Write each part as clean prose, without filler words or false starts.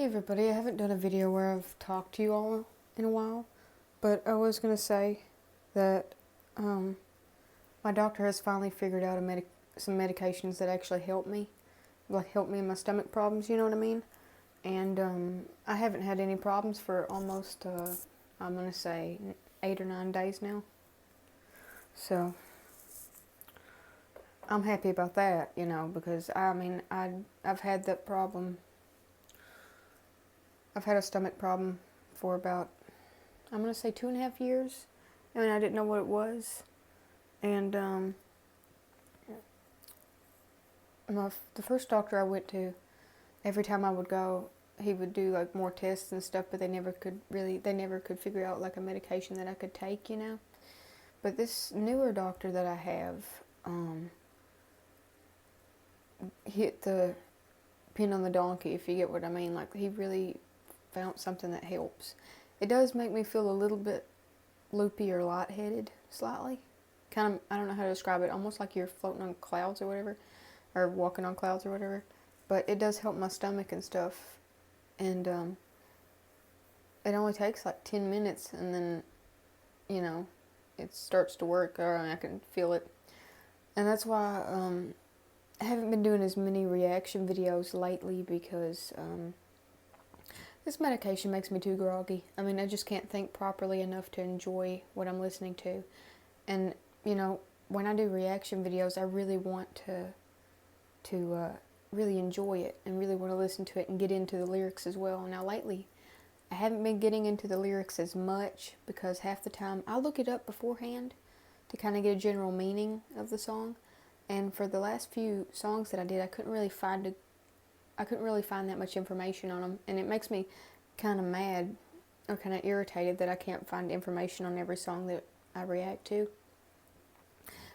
Hey everybody, I haven't done a video where I've talked to you all in a while, but I was going to say that my doctor has finally figured out some medications that actually help me, like help me in my stomach problems, you know what I mean? And I haven't had any problems for almost, I'm going to say 8 or 9 days now. So I'm happy about that, because I've had that problem. I've had a stomach problem for about, I'm going to say 2.5 years. I didn't know what it was. And the first doctor I went to, every time I would go, he would do like more tests and stuff, but they never could figure out like a medication that I could take, But this newer doctor that I have hit the pin on the donkey, if you get what I mean. Like, he really found something that helps. It does make me feel a little bit loopy or lightheaded, slightly. Kind of, I don't know how to describe it, almost like you're floating on clouds or whatever, or walking on clouds or whatever. But it does help my stomach and stuff. And it only takes like 10 minutes, and then, it starts to work, or I can feel it. And that's why I haven't been doing as many reaction videos lately, because this medication makes me too groggy. I just can't think properly enough to enjoy what I'm listening to. And, when I do reaction videos, I really want to really enjoy it and really want to listen to it and get into the lyrics as well. Now, lately, I haven't been getting into the lyrics as much, because half the time I look it up beforehand to kind of get a general meaning of the song. And for the last few songs that I did, I couldn't really find that much information on them, and it makes me kind of mad or kind of irritated that I can't find information on every song that I react to.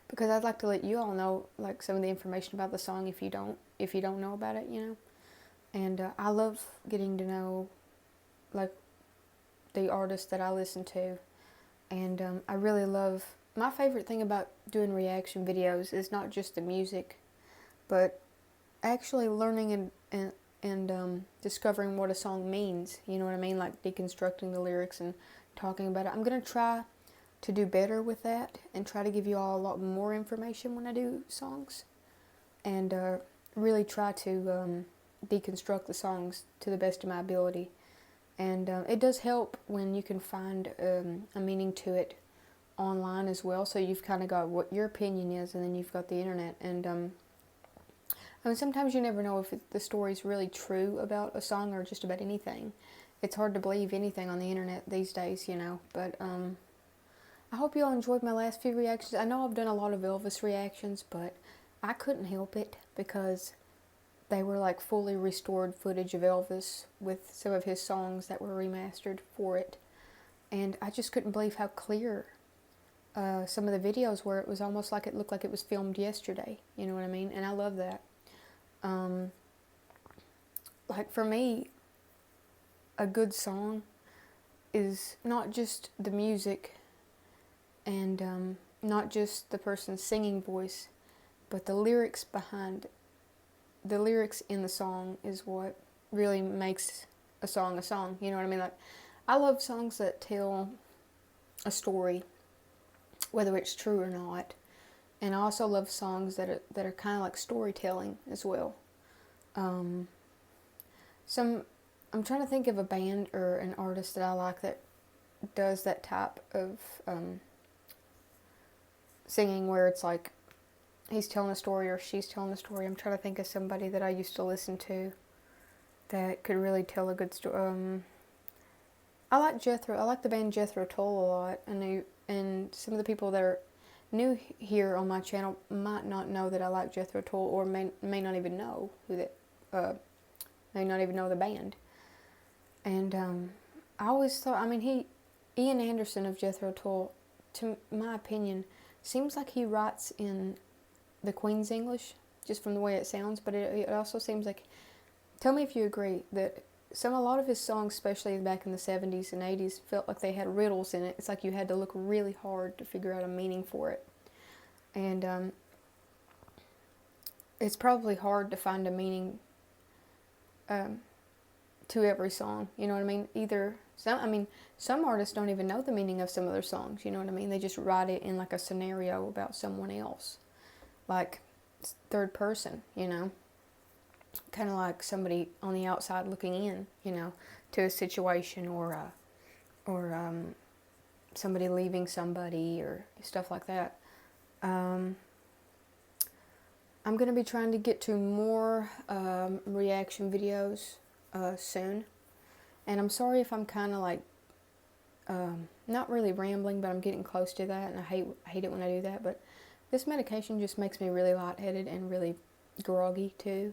Because I'd like to let you all know like some of the information about the song if you don't know about it, And I love getting to know like the artists that I listen to, and I really love. My favorite thing about doing reaction videos is not just the music, but actually learning and discovering what a song means. You know what I mean? Like deconstructing the lyrics and talking about it. I'm gonna try to do better with that and try to give you all a lot more information when I do songs, and really try to deconstruct the songs to the best of my ability. And it does help when you can find a meaning to it online as well, so you've kind of got what your opinion is, and then you've got the internet. And sometimes you never know if the story's really true about a song or just about anything. It's hard to believe anything on the internet these days, But I hope you all enjoyed my last few reactions. I know I've done a lot of Elvis reactions, but I couldn't help it, because they were like fully restored footage of Elvis with some of his songs that were remastered for it. And I just couldn't believe how clear some of the videos were. It was almost like it looked like it was filmed yesterday. You know what I mean? And I love that. Like for me, a good song is not just the music and not just the person's singing voice, but the lyrics behind the lyrics in the song is what really makes a song a song. You know what I mean? Like, I love songs that tell a story, whether it's true or not. And I also love songs that are kind of like storytelling as well. I'm trying to think of a band or an artist that I like that does that type of singing, where it's like he's telling a story or she's telling a story. I'm trying to think of somebody that I used to listen to that could really tell a good story. I like Jethro. I like the band Jethro Tull a lot, and some of the people that are new here on my channel might not know that I like Jethro Tull, or may not even know may not even know the band. And I always thought, Ian Anderson of Jethro Tull, to my opinion, seems like he writes in the Queen's English, just from the way it sounds, but it also seems like, tell me if you agree, that a lot of his songs, especially back in the 70s and 80s, felt like they had riddles in it. It's like you had to look really hard to figure out a meaning for it. And it's probably hard to find a meaning to every song. You know what I mean? Some artists don't even know the meaning of some of their songs. You know what I mean? They just write it in like a scenario about someone else, like third person. You know, kind of like somebody on the outside looking in. You know, to a situation or somebody leaving somebody or stuff like that. I'm going to be trying to get to more reaction videos soon. And I'm sorry if I'm kind of like, not really rambling, but I'm getting close to that. And I hate it when I do that. But this medication just makes me really lightheaded and really groggy too.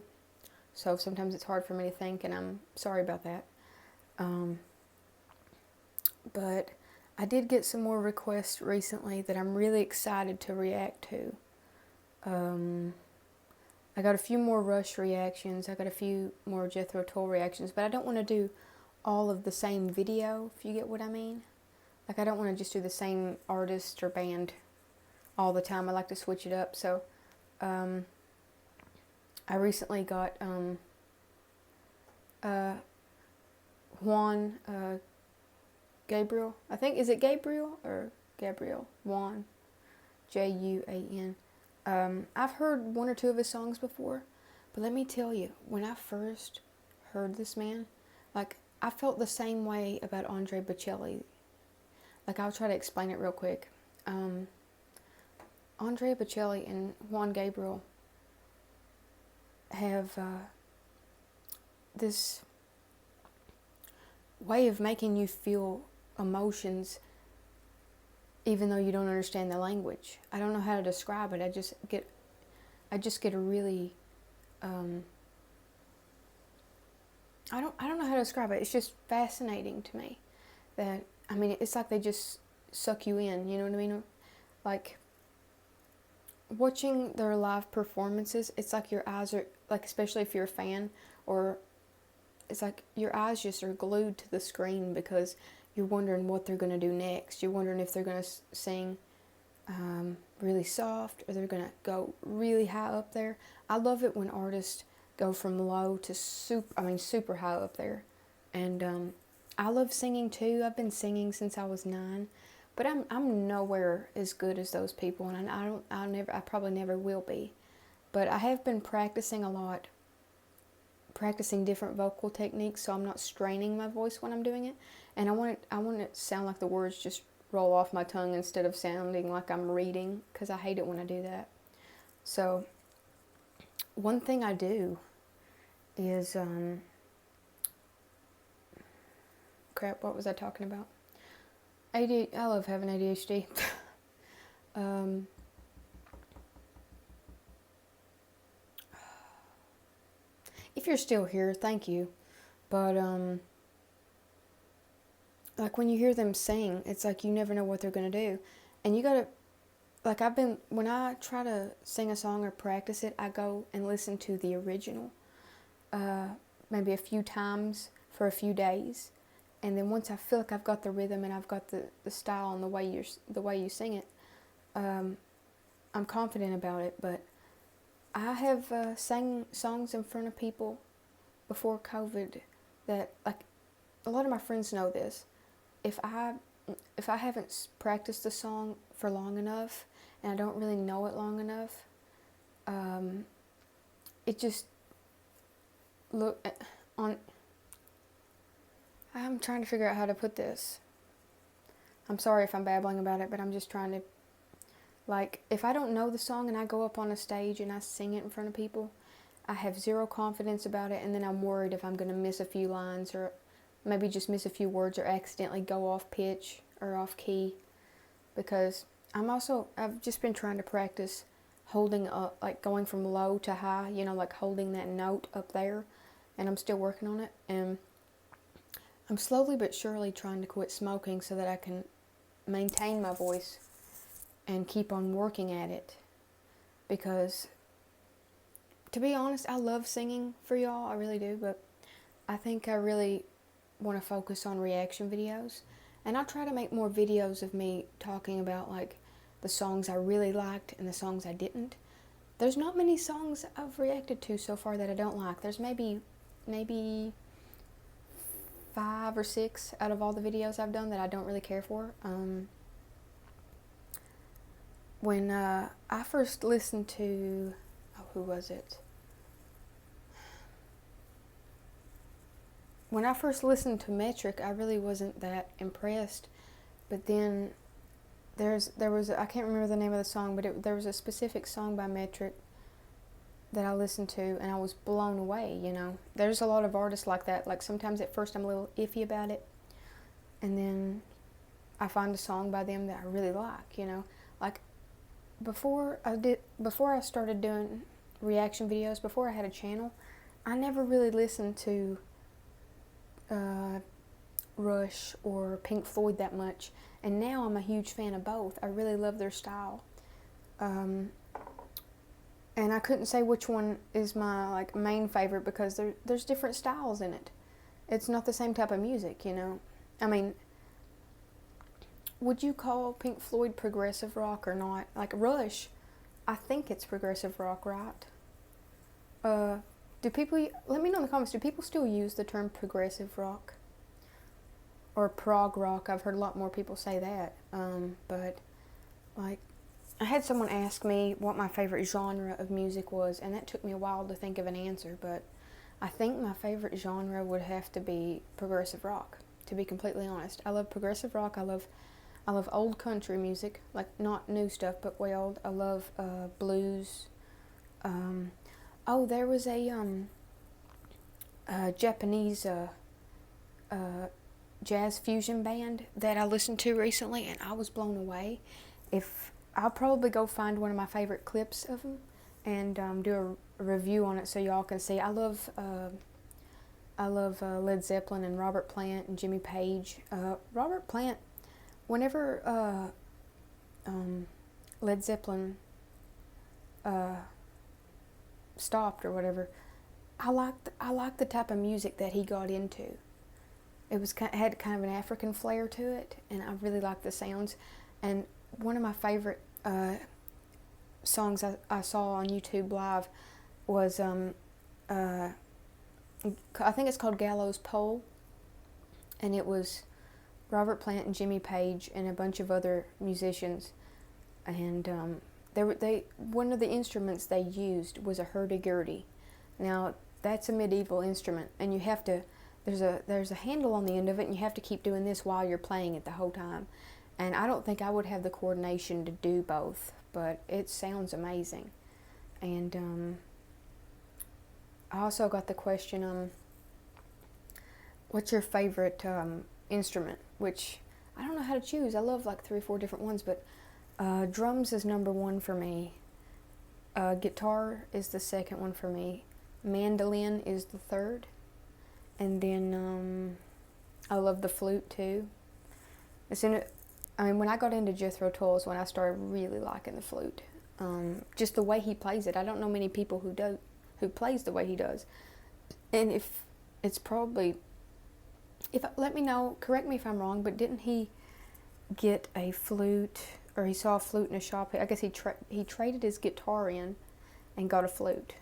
So sometimes it's hard for me to think, and I'm sorry about that. But I did get some more requests recently that I'm really excited to react to. I got a few more Rush reactions. I got a few more Jethro Tull reactions, but I don't want to do all of the same video, if you get what I mean. Like, I don't want to just do the same artist or band all the time. I like to switch it up. So, I recently got Juan Gabriel. I think, is it Gabriel or Gabriel? Juan. Juan. I've heard one or two of his songs before, but let me tell you, when I first heard this man, like, I felt the same way about Andrea Bocelli. Like, I'll try to explain it real quick. Andrea Bocelli and Juan Gabriel have this way of making you feel emotions even though you don't understand the language. I don't know how to describe it. I just get a really, I don't know how to describe it. It's just fascinating to me that, I mean, it's like they just suck you in, you know what I mean? Like, watching their live performances, it's like your eyes are, like, especially if you're a fan, or it's like your eyes just are glued to the screen because you're wondering what they're going to do next. You're wondering if they're going to sing really soft or they're going to go really high up there. I love it when artists go from low to super high up there. And I love singing too. I've been singing since I was 9, but I'm nowhere as good as those people, and I probably never will be. But I have been practicing a lot, practicing different vocal techniques, so I'm not straining my voice when I'm doing it. And I want it to sound like the words just roll off my tongue instead of sounding like I'm reading, because I hate it when I do that. So one thing I do is, crap, what was I talking about? I love having ADHD. If you're still here, thank you. But, like, when you hear them sing, it's like you never know what they're going to do. And you got to, like, when I try to sing a song or practice it, I go and listen to the original maybe a few times for a few days. And then once I feel like I've got the rhythm and I've got the style and the way you sing it, I'm confident about it. But I have sang songs in front of people before COVID that, like, a lot of my friends know this. If I haven't practiced the song for long enough and I don't really know it long enough, it just I'm trying to figure out how to put this. I'm sorry if I'm babbling about it, but I'm just trying to, like, if I don't know the song and I go up on a stage and I sing it in front of people, I have zero confidence about it, and then I'm worried if I'm going to miss a few lines or maybe just miss a few words or accidentally go off pitch or off key, because I've just been trying to practice holding up, like going from low to high, you know, like holding that note up there, and I'm still working on it, and I'm slowly but surely trying to quit smoking so that I can maintain my voice and keep on working at it, because to be honest, I love singing for y'all, I really do, but I think I really want to focus on reaction videos, and I'll try to make more videos of me talking about, like, the songs I really liked and the songs I didn't. There's not many songs I've reacted to so far that I don't like. There's maybe 5 or 6 out of all the videos I've done that I don't really care for. When I first listened to, who was it? When I first listened to Metric, I really wasn't that impressed. But then there was I can't remember the name of the song, but there was a specific song by Metric that I listened to, and I was blown away. You know, there's a lot of artists like that. Like sometimes at first I'm a little iffy about it, and then I find a song by them that I really like. You know, like before I started doing reaction videos, before I had a channel, I never really listened to Rush or Pink Floyd that much, and now I'm a huge fan of both. I really love their style, and I couldn't say which one is my like main favorite because there's different styles in it. It's not the same type of music, you know. I mean, would you call Pink Floyd progressive rock or not? Like Rush, I think it's progressive rock, right? Do people, let me know in the comments, do people still use the term progressive rock? Or prog rock? I've heard a lot more people say that. But, like, I had someone ask me what my favorite genre of music was, and that took me a while to think of an answer, but I think my favorite genre would have to be progressive rock, to be completely honest. I love progressive rock. I love old country music, like not new stuff, but way old. I love blues. There was a Japanese jazz fusion band that I listened to recently, and I was blown away. I'll probably go find one of my favorite clips of them and do a review on it so y'all can see. I love Led Zeppelin and Robert Plant and Jimmy Page. Robert Plant, whenever Led Zeppelin stopped or whatever, I liked the type of music that he got into. It had kind of an African flair to it, and I really liked the sounds. And one of my favorite songs I saw on YouTube Live was I think it's called Gallows Pole, and it was Robert Plant and Jimmy Page and a bunch of other musicians, and one of the instruments they used was a hurdy-gurdy. Now that's a medieval instrument, and you have to there's a handle on the end of it, and you have to keep doing this while you're playing it the whole time. And I don't think I would have the coordination to do both, but it sounds amazing. And I also got the question, what's your favorite instrument? Which I don't know how to choose. I love like 3 or 4 different ones, but drums is number 1 for me. Guitar is the second one for me. Mandolin is the third. And then I love the flute too. When I got into Jethro Tull is when I started really liking the flute. Just the way he plays it. I don't know many people who plays the way he does. And let me know, correct me if I'm wrong, but didn't he get a flute, or he saw a flute in a shop? I guess he traded his guitar in and got a flute.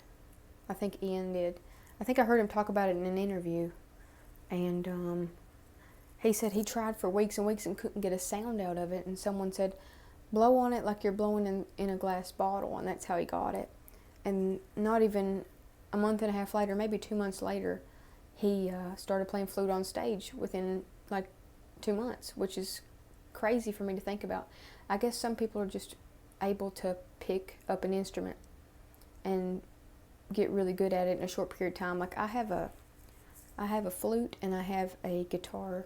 I think Ian did. I think I heard him talk about it in an interview, and he said he tried for weeks and weeks and couldn't get a sound out of it, and someone said, blow on it like you're blowing in a glass bottle, and that's how he got it. And not even a month and a half later, maybe 2 months later, he started playing flute on stage within like 2 months, which is crazy for me to think about. I guess some people are just able to pick up an instrument and get really good at it in a short period of time. Like I have a flute and I have a guitar.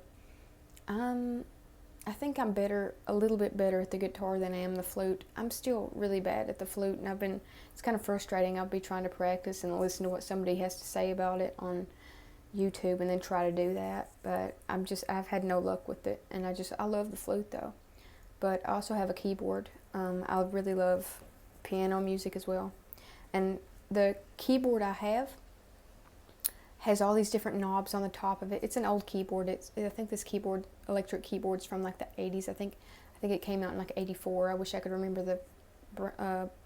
I think I'm a little bit better at the guitar than I am the flute. I'm still really bad at the flute, and it's kind of frustrating. I'll be trying to practice and listen to what somebody has to say about it on YouTube and then try to do that, but I've had no luck with it, and I love the flute though. But I also have a keyboard. I really love piano music as well, and the keyboard I have has all these different knobs on the top of it. It's an old keyboard. I think this electric keyboard's from like the 80s. I think it came out in like 84. I wish I could remember the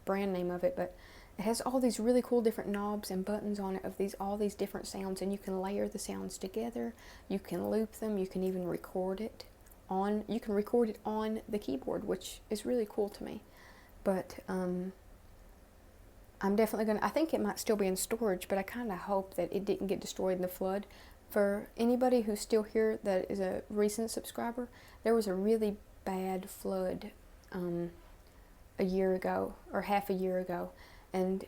brand name of it, but it has all these really cool different knobs and buttons on it of all these different sounds, and you can layer the sounds together. You can loop them. You can even record it on the keyboard, which is really cool to me. But I'm definitely I think it might still be in storage, but I kind of hope that it didn't get destroyed in the flood. For anybody who's still here that is a recent subscriber, there was a really bad flood a year ago, or half a year ago, and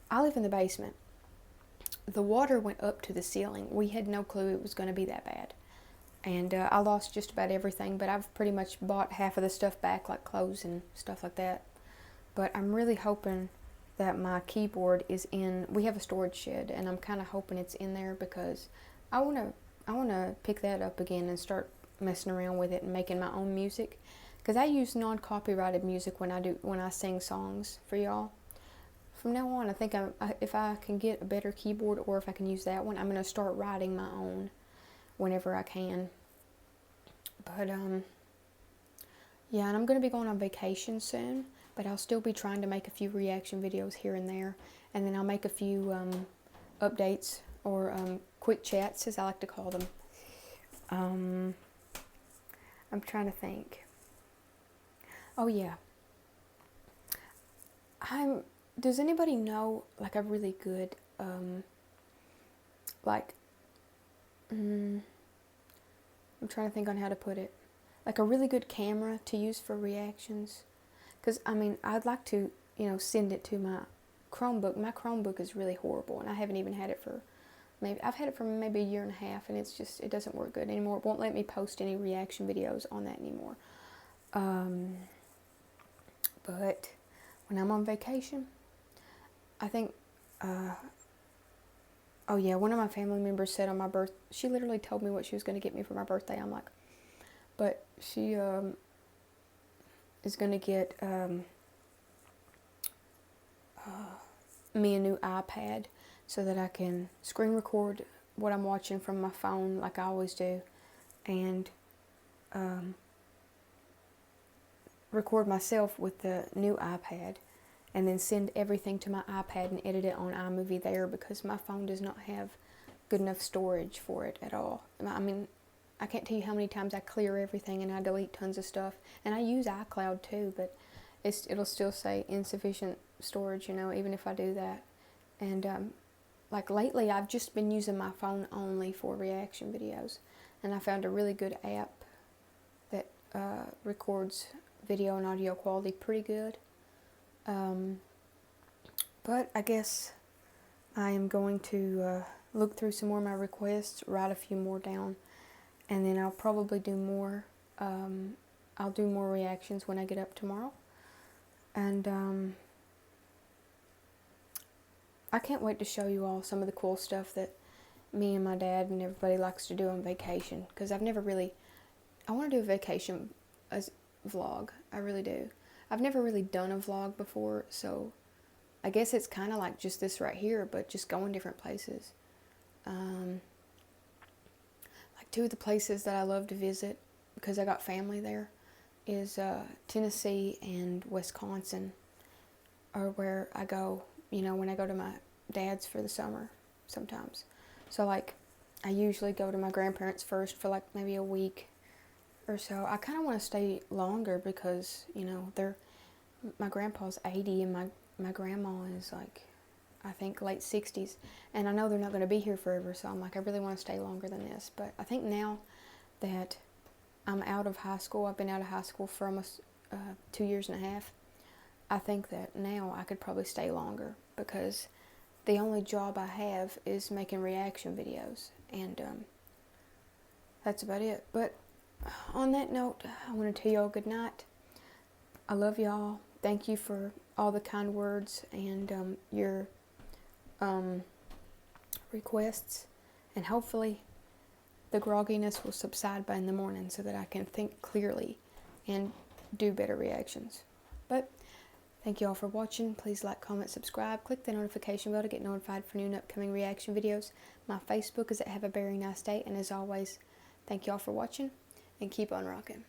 I live in the basement. The water went up to the ceiling. We had no clue it was going to be that bad. And I lost just about everything, but I've pretty much bought half of the stuff back, like clothes and stuff like that. But I'm really hoping that my keyboard is in, we have a storage shed, and I'm kind of hoping it's in there, because I want to pick that up again and start messing around with it and making my own music. Because I use non-copyrighted music when I sing songs for y'all. From now on, I think if I can get a better keyboard, or if I can use that one, I'm going to start writing my own whenever I can. But yeah, and I'm going to be going on vacation soon, but I'll still be trying to make a few reaction videos here and there, and then I'll make a few updates, or quick chats, as I like to call them. I'm trying to think. Oh yeah. Does anybody know, like, a really good, I'm trying to think on how to put it. Like a really good camera to use for reactions. Because, I mean, I'd like to, send it to my Chromebook. My Chromebook is really horrible, and I haven't even had it for I've had it for maybe a year and a half, and it doesn't work good anymore. It won't let me post any reaction videos on that anymore. But when I'm on vacation, I think, oh yeah, one of my family members said on my birthday, she literally told me what she was going to get me for my birthday. I'm like, but she is going to get me a new iPad so that I can screen record what I'm watching from my phone like I always do, and record myself with the new iPad, and then send everything to my iPad and edit it on iMovie there, because my phone does not have good enough storage for it at all. I mean, I can't tell you how many times I clear everything and I delete tons of stuff, and I use iCloud too, but it'll still say insufficient storage, even if I do that. And like lately, I've just been using my phone only for reaction videos, and I found a really good app that records video and audio quality pretty good. But I guess I am going to look through some more of my requests, write a few more down, and then I'll probably do more. I'll do more reactions when I get up tomorrow. And I can't wait to show you all some of the cool stuff that me and my dad and everybody likes to do on vacation, because I want to do a vacation vlog. I really do. I've never really done a vlog before, so I guess it's kind of like just this right here, but just going different places. Like two of the places that I love to visit, because I got family there, is Tennessee and Wisconsin, are where I go, when I go to my dad's for the summer sometimes. So like, I usually go to my grandparents first for like maybe a week or so. I kind of want to stay longer because, my grandpa's 80 and my grandma is like, I think late 60s, and I know they're not going to be here forever, so I'm like, I really want to stay longer than this. But I think now that I'm out of high school, I've been out of high school for almost 2 years and a half, I think that now I could probably stay longer, because the only job I have is making reaction videos, and that's about it. But on that note, I want to tell y'all good night. I love y'all. Thank you for all the kind words and your requests, and hopefully the grogginess will subside by in the morning so that I can think clearly and do better reactions. But thank you all for watching. Please like, comment, subscribe, click the notification bell to get notified for new and upcoming reaction videos. My Facebook is at Have a Very Nice Day, and as always, thank you all for watching, and keep on rocking.